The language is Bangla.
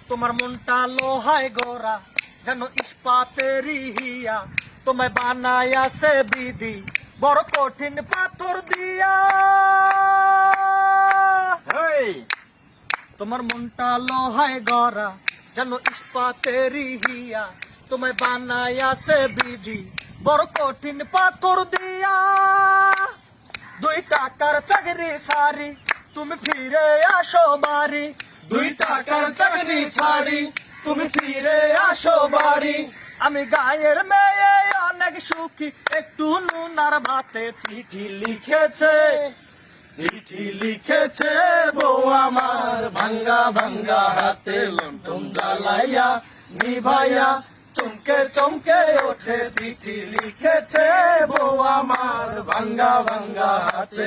তোমার মনটা লোহায় গোরা যেন ইস্পাতেরই হিয়া, তোমায় বানায়া সে বিধি বড় কঠিন পাথর দিয়া। তোমার মনটা লোহায় গড়া যেন ইস্পাতেরই হিয়া, তোমায় বানায়া সে বিধি বড় কঠিন পাথর দিয়া। 2 টাকার চাকরি সারি তুমি ফিরে আসো বাড়ি, 2 টাকার চাকরি ছাড়ি তুমি ফিরে আসো বাড়ি। আমি গায়ের মেয়ে অনেক সুখী, একটু নুন আর ভাতে চিঠি লিখেছে, চিঠি লিখেছে বউ আমার ভাঙ্গা ভাঙ্গা হাতে লন্ঠন জ্বালাইয়া নিভাইয়া চমকে চমকে ওঠে। চিঠি লিখেছে বউ আমার ভাঙ্গা ভাঙ্গা হাতে।